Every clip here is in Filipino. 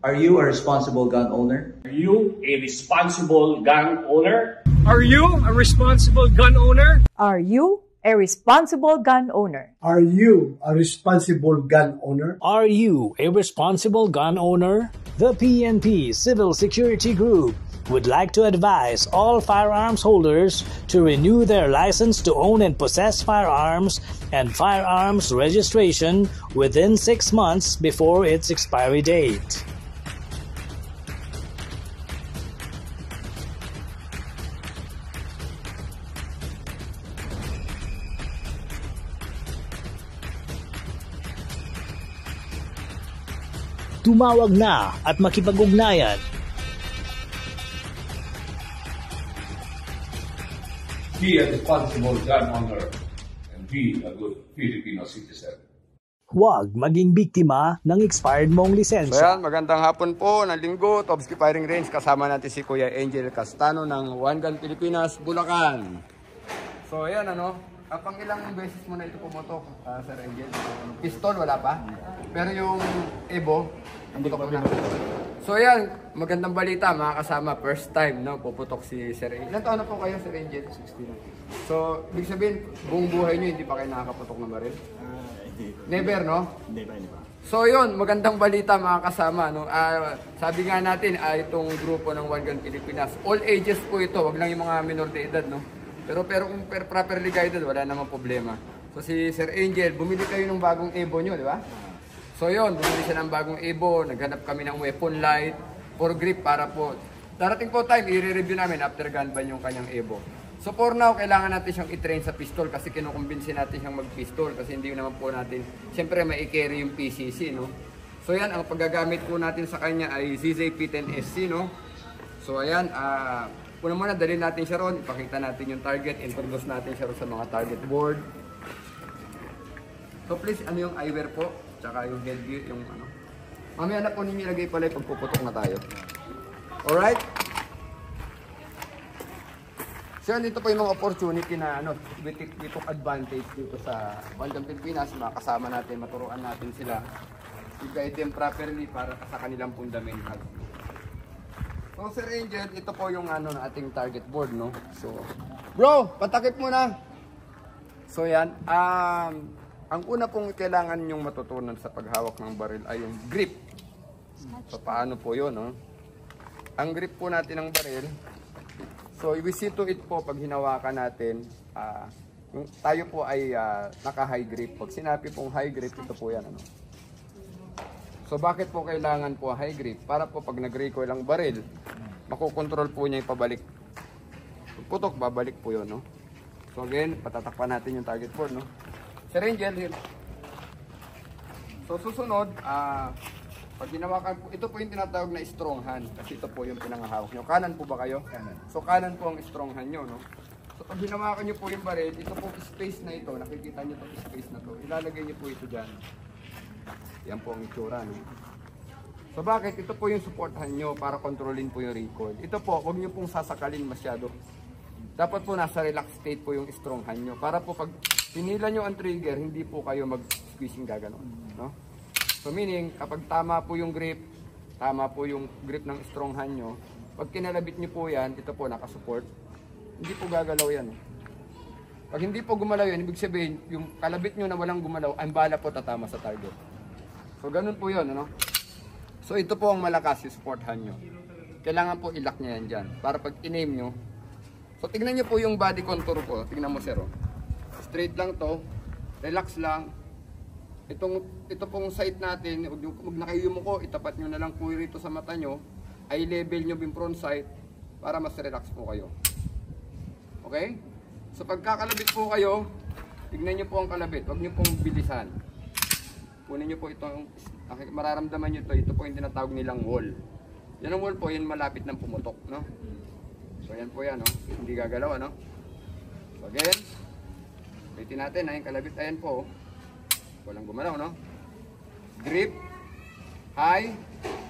Are you a responsible gun owner? Are you a responsible gun owner? Are you a responsible gun owner? Are you a responsible gun owner? Are you a responsible gun owner? Are you a responsible gun owner? The PNP Civil Security Group would like to advise all firearms holders to renew their license to own and possess firearms and firearms registration within 6 months before its expiry date. Tumawag na at makipag-ugnayan. Be a responsible gun owner and be a good Filipino citizen. Huwag maging biktima ng expired mong So lisensya. yan, magandang hapon po ng linggo, Topsky Firing Range. Kasama natin si Kuya Angel Castano ng One Gun Pilipinas, Bulacan. So yan pang ilang beses mo na ito pumotok, Sir Angel? Pistol, wala pa? Pero yung Evo, puputok na. So yan, magandang balita mga kasama. First time puputok si Sir Angel. Ilan taon na po kayo, Sir Angel? 16. So, ibig sabihin, buong buhay nyo hindi pa kayo nakakaputok ng baril? Never, no? Hindi pa. So yun, magandang balita mga kasama. Sabi nga natin, itong grupo ng One Gun Pilipinas, all ages po ito, wag lang yung mga minor de edad, no? Pero kung properly guided, wala namang problema. So si Sir Angel, bumili kayo ng bagong Evo nyo, di ba? So yun, bumili siya ng bagong Evo, naghanap kami ng weapon light, for grip, para po, darating po time, i-review namin after gun ban yung kanyang Evo. So for now, kailangan natin siyang i-train sa pistol kasi kinukumbinsin natin siyang mag-pistol kasi hindi naman po natin, siyempre may i-carry yung PCC, no? So yan, ang paggagamit po natin sa kanya ay ZZP-10SC, no? So ayan, una muna, dalhin natin siya ron, ipakita natin yung target, introduce natin siya ron sa mga target board. So please, yung eyewear po, tsaka yung headgear, yung mamaya na po ninyo ilagay pala yung pagpuputok na tayo. Alright? So dito po yung mga opportunity na we took advantage dito sa One Gun Pilipinas, makasama natin, maturuan natin sila, i-guide them properly para sa kanilang fundamental. So Sir Angel, ito po yung ating target board, no? So, bro, patakip mo na. So yan, ang una pong kailangan nyong matutunan sa paghawak ng baril ay yung grip. So paano po yun, no? Ang grip po natin ng baril, so we see to it po pag hinawakan natin, tayo po ay naka-high grip. Pag sinabi pong high grip, ito po yan, So bakit po kailangan po high grip? Para po pag nag-recoil ang baril, makokontrol po niya yung pabalik. Putok, babalik po yun, no? So again, patatakpan natin yung target board, no? Sir Angel, here. So susunod, pag hinawakan po, ito po yung tinatawag na strong hand. Kasi ito po yung pinangahawak nyo. Kanan po ba kayo? Kanan. So kanan po ang strong hand nyo, no? So pag hinawakan nyo po yung baril, ito po space na ito, nakikita nyo itong space na to, ilalagay nyo po ito dyan. Yan po ang itsura, no? So bakit? Ito po yung supportahan nyo para kontrolin po yung recoil. Ito po, huwag nyo pong sasakalin masyado. Dapat po nasa relax state po yung strong hand nyo. Para po pag pinila nyo ang trigger, hindi po kayo mag-squeezing gaganon, no? So meaning, kapag tama po yung grip ng strong hand nyo, pag kinalabit nyo po yan, ito po nakasupport, hindi po gagalaw yan. Pag hindi po gumalaw yan, ibig sabihin, yung kalabit nyo na walang gumalaw, ang bala po tatama sa target. So ganun po yun, So ito po ang malakas yung support hand nyo. Kailangan po ilak nyo yan dyan, para pag in-aim nyo. So tignan nyo po yung body contour ko, tignan mo sir, straight lang to, relax lang. Ito pong sight natin, huwag na kayo yumuko, itapat nyo na lang po rito sa mata nyo, eye level nyo yung front sight, para mas relax po kayo. Okay? So pagkakalabit po kayo, tignan nyo po ang kalabit, huwag nyo pong bilisan. Kunin nyo po ito, mararamdaman nyo ito po yung tinatawag nilang wall. Yan ang wall po, yan malapit ng pumutok, no? So yan po yan, hindi gagalaw, So again, ulitin natin, yung kalabit, ayan po, walang gumalaw, no? Grip, high,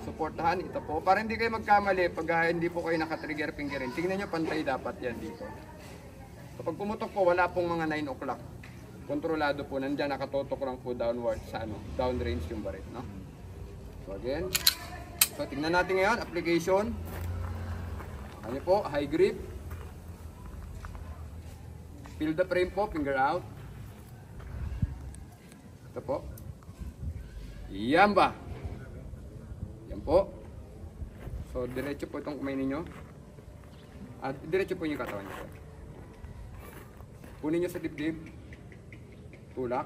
supportahan, ito po. Para hindi kayo magkamali, pag hindi po kayo naka-trigger fingerin, tingnan nyo, pantay dapat yan dito. So pag pumutok po, wala pong mga 9 o'clock. Kontrolado po, nandyan, nakatotok lang po downward sa downrange yung baril, no? So again, So, tingnan natin ngayon, application. Ano po, high grip. Feel the frame po, finger out. Ito po. Yan ba? Yan po. So, diretso po itong kamay ninyo. At diretso po yung katawan nyo. Kunin nyo sa dibdib. Tulak.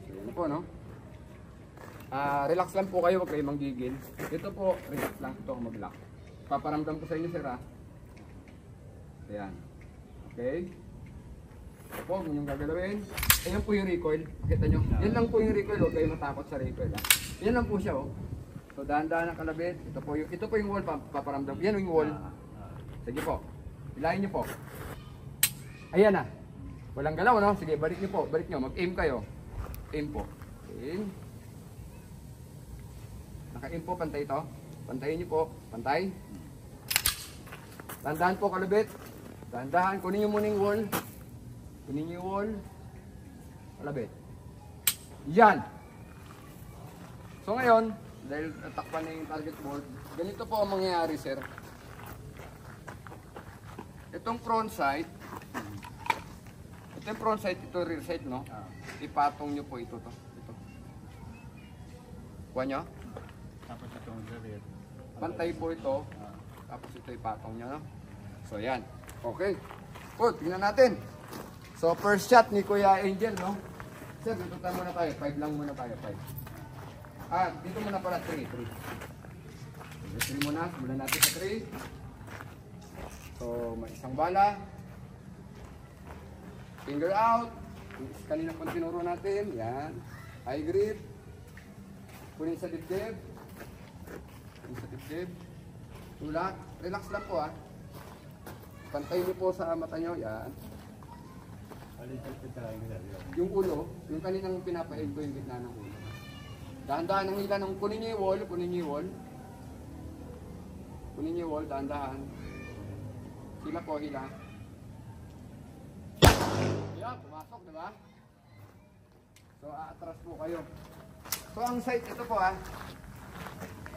So, yan po, no? Relax lang po kayo, huwag kayo manggigil. Ito po, relax lang. Ito ako mag-lock. Paparamdam ko sa inyo, sir, ha? Ayan. Okay? Ito po, kung yung gagalawin. Ayan po yung recoil. Kita nyo? Yan lang po yung recoil. Huwag kayo matakot sa recoil, ha? Yan lang po siya, oh. So, dahan-dahan ang kalabit. Ito po yung wall, paparamdam. Yan yung wall. Sige po. Hilahin nyo po. Ayan na. Walang galaw, no? Sige, balik nyo po. Balik nyo. Mag-aim kayo. Aim po. Aim. Naka-aim po. Pantay ito. Pantayin nyo po. Pantay. Dahan-dahan po kalabit. Dahan-dahan. Kunin nyo muna yung wall. Kunin nyo yung wall. Kalabit. Yan. So ngayon, dahil takpan na yung target board, ganito po ang mangyayari, sir. Itong front sight, ito yung front sight, ito rear sight, no? Ipatong nyo po ito. Ito. Kuha nyo? Tapos itong rear. Pantay po ito. Tapos ito ipatong nyo, no? So, yan. Okay. O, tingnan natin. So, first shot ni Kuya Angel, no? Sir, dito tayo muna tayo. 5 lang muna tayo. 5. Dito muna pala 3. 3 muna. Simulan natin sa 3. So, may isang bala. Finger out. Kanina pang tinuro natin. Yan. High grip. Kunin sa dibdib. Kunin sa dibdib. Tulak. Relax lang po, ha. Pantay niyo po sa mata nyo. Yan. Yung ulo. Yung kaninang pinapain ko yung gitna ng ulo. Dahan-dahan ang hila ng kunin niyo yung wall. Kunin niyo yung wall. Kunin niyo yung wall. Dahan-dahan. Hila po, hila. Yan, pumasok, diba? So, aatras po kayo. So, ang sight ito po, ha.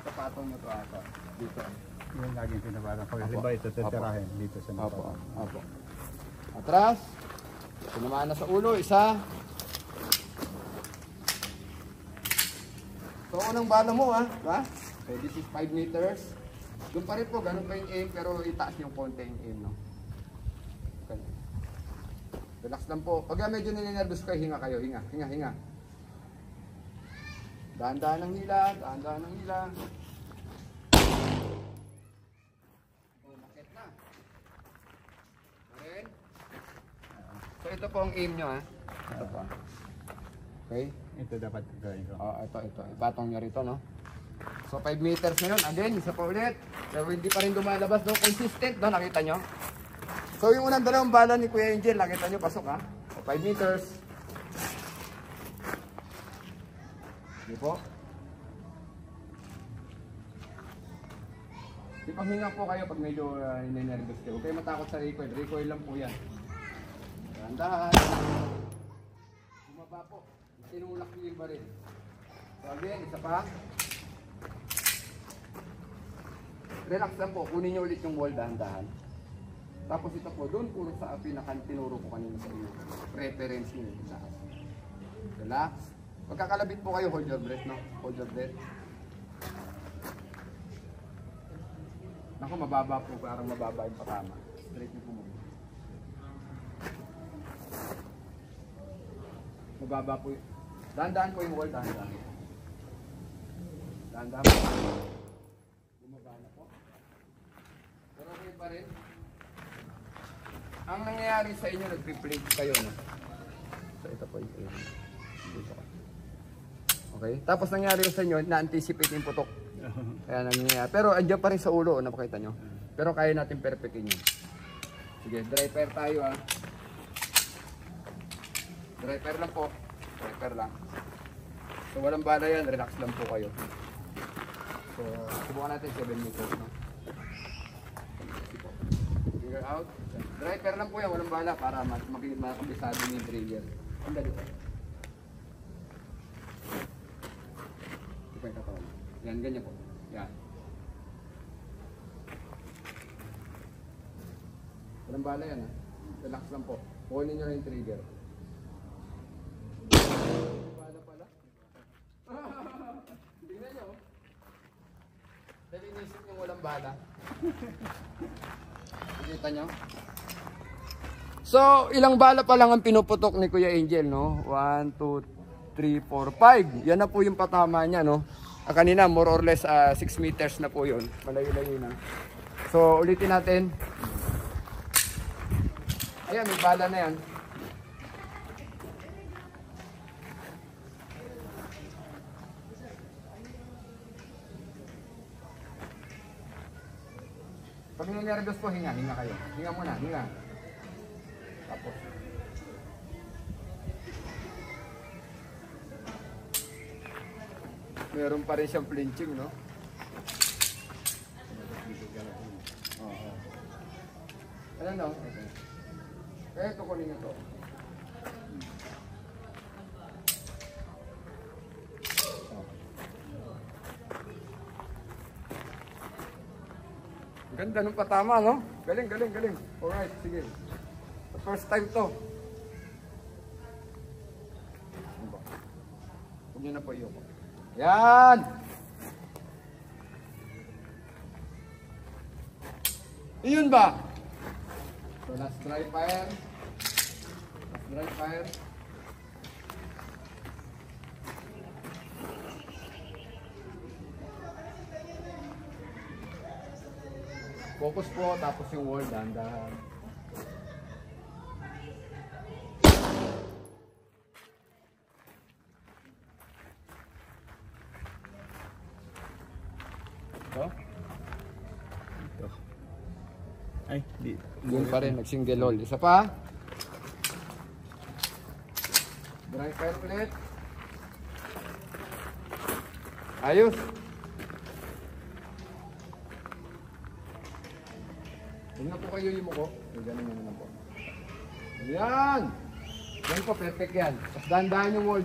Kapatong nyo ito, ito. Dito. Yung laging pinabarang. Pag halimbawa ito, tatirahin dito sa mata. Apo. Atras. Tinamaan na sa ulo, isa. So, unang bala mo, ha? Diba? So, this is 5 meters. Doon pa rin po, ganun pa yung aim, pero itaas yung konti yung aim, no? Okay. Relax lang po. Pag medyo ninenervous kayo, hinga kayo. Hinga. Dahan-dahan ng hila, dahan-dahan ng hila. Oh, makit na. Okay. So, ito po ang aim nyo, ha? Ito po. Okay? Ito dapat gawin ko. Ito. Ipatong nyo rito, no? So, 5 meters na yun. Again, isa pa ulit. Pero hindi pa rin lumalabas, no? Consistent, no? Nakita nyo? So, yung unang dalawang bala ni Kuya Angel, nakita nyo, pasok, ha? So, 5 meters. Hindi po. Ipanghinga po kayo pag medyo ninenervous kayo. Huwag kayo matakot sa recoil. Recoil lang po yan. Dahan-dahan. Bumaba po. Tinulak niyo yung baril. So again, isa pa. Relax lang po. Kunin niyo ulit yung wall dahan-dahan. Tapos ito po, doon puro sa tinuro ko kanina sa inyo. Preference niyo. Relax. Pagkakalabit po kayo, hold your breath, no? Hold your breath. Naku, mababa po. Parang mababa yung patama. Straight niyo po mo. Mababa po yung... Dahan-dahan po yung wall, dahan-dahan. Dahan-dahan po. Bumaba na po. Pero okay pa rin. Ang nangyayari sa inyo, nag-replate kayo, no? So, ito po yung area. Dito. Okay? Tapos nangyari sa inyo, na-anticipate yung putok. Kaya nangyayari. Pero andyan pa rin sa ulo, napakita nyo. Pero kaya natin perfectin yun. Sige, dry fire tayo, ha. Dry fire lang po. Dry fire lang. So, walang bala yan. Relax lang po kayo. So, subukan natin 7 meters, no? Finger out. Dry fire lang po yan. Walang bala para makabisado yung trigger. Ang dali po. Ito pa yung katawan. Yan, ganyan po. Yan. Walang bala yan, ha? Relax lang po. Kunin nyo na yung trigger. Bala pala. Tingnan nyo. Dahil inisip nyo walang bala. Nakita nyo? So, ilang bala pa lang ang pinuputok ni Kuya Angel, no? 1, 2, 3, 4, 5. Yan na po yung patama niya, no? Kanina, more or less 6 meters na po yun. Malayo-layo na. So, ulitin natin. Ayan, may bala na yan. Pag ninervous po, hinga kayo. Hinga muna, hinga. Tapos. Meron pa rin siyang flinching, no? Ano, no? Kaya ito kunin ito. Ganda nung patama, no? Galing. Alright, sige. First time to. Huwag nyo na po iyo. Yan! Iyon ba? So, last dry fire. Focus po, tapos yung wall, dahan-dahan. Ito? Ay, di. Yun pa rin, nag-single roll. Isa pa. Dry fire ulit. Ayos. Tingnan po kayo yung muko. Ganun naman po. Yan! Yan po, perfect yan. Tapos dahan-dahan yung wall,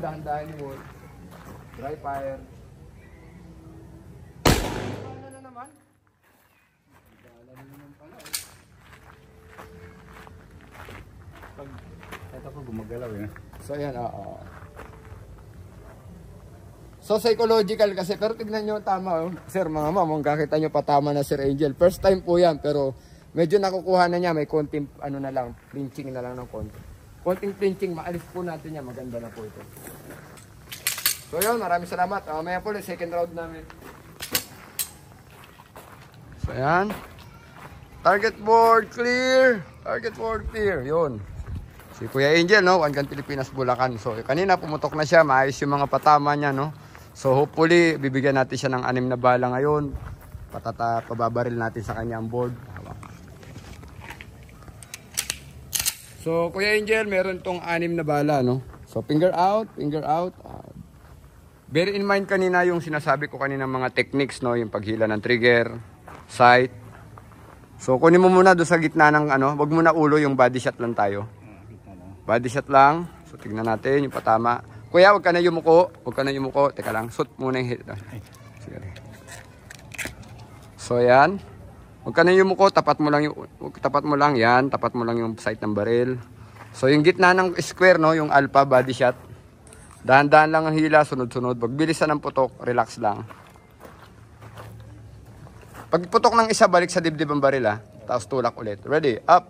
Dry fire. Bala na naman. Bala na naman pala. Pag ito ko gumagalaw yun. So yan, oo. So psychological kasi, pero tignan nyo tama, oh. Sir, mga ma'am, kakita nyo patama na Sir Angel. First time po yan, pero medyo nakukuha na niya, may konting na lang, flinching na lang ng konti. Konting flinching, maalis po natin yan, maganda na po ito. So yun, maraming salamat. Maya po, second round namin. So yan. Target board clear. Yun. Si Kuya Angel, no? One Pilipinas, Bulacan. So kanina pumutok na siya, maayos yung mga patama niya, no? So hopefully, bibigyan natin siya ng 6 na bala ngayon. Pababaril natin sa kanya ang board. So, Kuya Angel, meron tong 6 na bala, no? So, finger out. Bear in mind kanina yung sinasabi ko kanina mga techniques, no? Yung paghila ng trigger, sight. So, kunin mo muna doon sa gitna ng wag muna ulo, yung body shot lang tayo. Body shot lang. So, tignan natin yung patama. Kuya, wag ka na yumuko. Teka lang, shoot muna yung hit. Sige. So, yan. Huwag ka na yumuko, tapat mo lang yung sight ng baril. So yung gitna ng square, no, yung alpha body shot. Dahan-dahan lang ang hila, sunod-sunod. Pag bilisan ng putok, relax lang. Pag putok ng isa, balik sa dibdib ang baril, ha. Tapos tulak ulit. Ready? Up.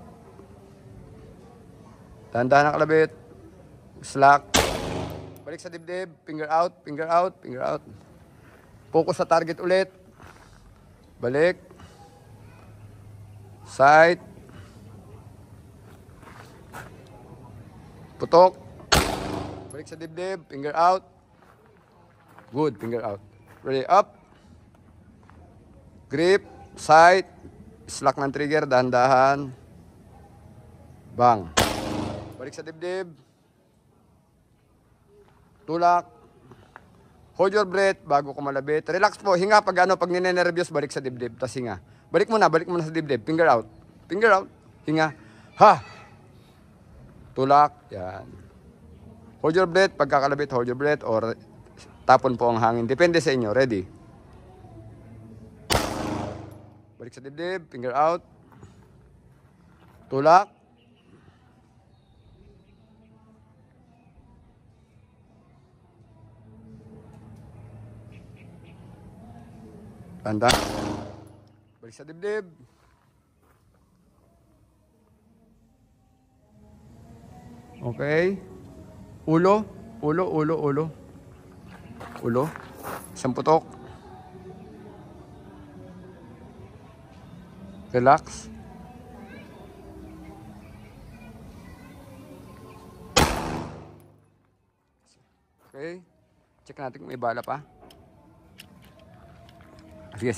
Dahan-dahan ang kalabit. Slack. Balik sa dibdib. Finger out. Focus sa target ulit. Balik. Sight. Putok. Balik sa dibdib. Finger out. Good. Finger out. Ready? Up. Grip. Sight. Slack ng trigger. Dahan-dahan. Bang. Balik sa dibdib. Tulak. Hold your breath bago kumalabit. Relax po. Hinga pag ninenervyos, balik sa dibdib. Tas hinga. Balik mo na sa dibdib. Finger out. Hinga. Ha! Tulak. Yan. Hold your breath. Pagkakalabit, hold your breath. Or tapon po ang hangin. Depende sa inyo. Ready? Balik sa dibdib, finger out. Tulak. Tanda. Balik sa dibdib. Okay. Ulo. Ulo. Isang putok. Relax. Okay. Check natin kung may bala pa. Sige.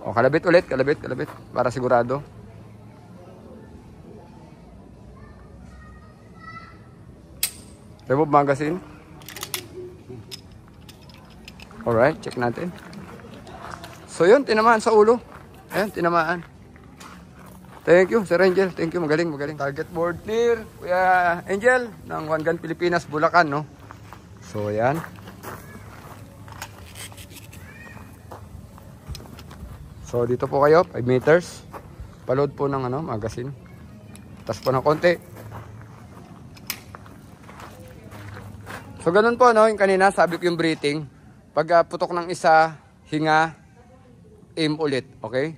O, kalabit ulit. Para sigurado. Remove magazine. Alright, check natin. So yun, tinamaan sa ulo. Ayan, tinamaan. Thank you, Sir Angel. Thank you, magaling. Target board clear. Kuya Angel, ng One Gun Pilipinas, Bulacan, no? So, ayan. So, dito po kayo, 5 meters. Paload po ng magazine. Tas po ng konti. So, ganun po, no? Yung kanina, sabi ko yung breathing. Pag putok ng isa, hinga, aim ulit. Okay?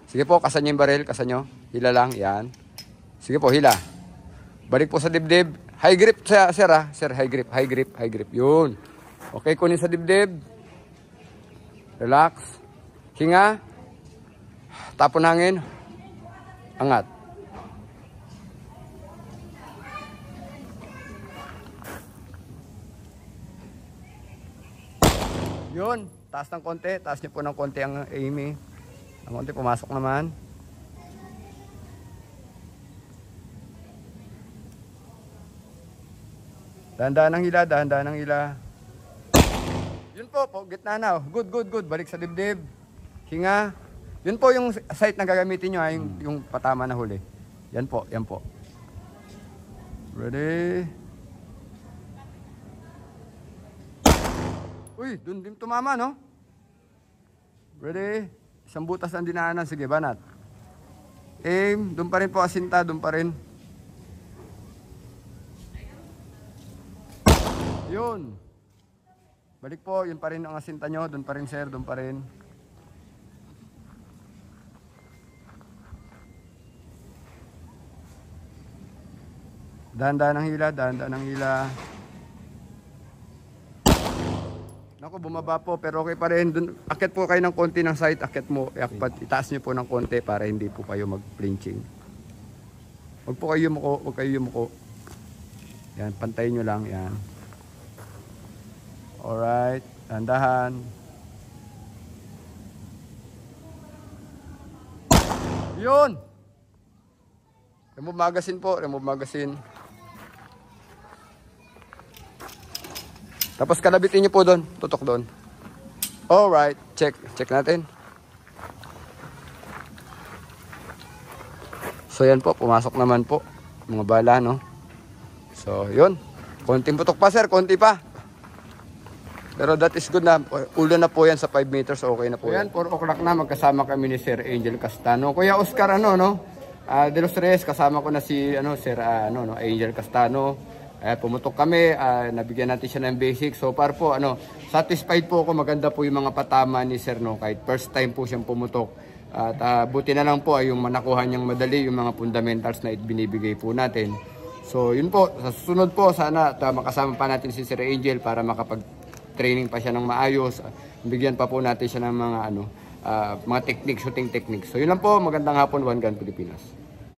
Sige po, kasan nyo yung baril. Kasan nyo. Hila lang. Yan. Sige po, hila. Balik po sa dibdib. High grip, sir, ha? Sir, high grip. Yun. Okay, kunin sa dibdib. Relax. Hinga. Tapon hangin. Angat. Yun. Taas ng konti. Taas nyo po ng konti ang aim. Ang konti pumasok naman. Dahan-dahan ng hila. Yun po, gitna na. Good. Balik sa dibdib. Hinga. Yun po yung sight na gagamitin nyo, yung patama na huli. Yan po. Ready? Uy, dun din tumama, no? Ready? Isang butas ang dinaanan. Sige, banat. Aim. Doon pa rin po asinta. Doon pa rin. Yun. Balik po. Yun pa rin ang asinta nyo. Doon pa rin, sir. Doon pa rin. Dahan-dahan ng hila. Naku, bumaba po, pero okay pa rin. Dun, akit po kayo ng konti ng sight, itaas nyo po ng konti para hindi po kayo mag-flinching. Huwag kayo yumuko. Yan, pantayin nyo lang, yan. Alright, dahan-dahan. Yun! Remove magazine. Tapos kalabitin nyo po doon. Tutok doon. Alright. Check natin. So yan po. Pumasok naman po. Mga bala, no? So yun. Konting putok pa, sir. Konti pa. Pero that is good na. Ulo na po yan sa 5 meters. Okay na po yan. 4 o'clock na. Magkasama kami ni Sir Angel Castano. Kuya Oscar, De Los Reyes. Kasama ko na si Sir Angel Castano. Pumutok kami, nabigyan natin siya ng basic. So far po, satisfied po ako. Maganda po yung mga patama ni Sir, no? Kahit first time po siyang pumutok. At buti na lang po ay yung manakuha niyang madali, yung mga fundamentals na binibigay po natin. So yun po, sa susunod po, sana makasama pa natin si Sir Angel para makapag-training pa siya ng maayos. Bigyan pa po natin siya ng mga, mga techniques, shooting techniques. So yun lang po, magandang hapon, One Gun Pilipinas.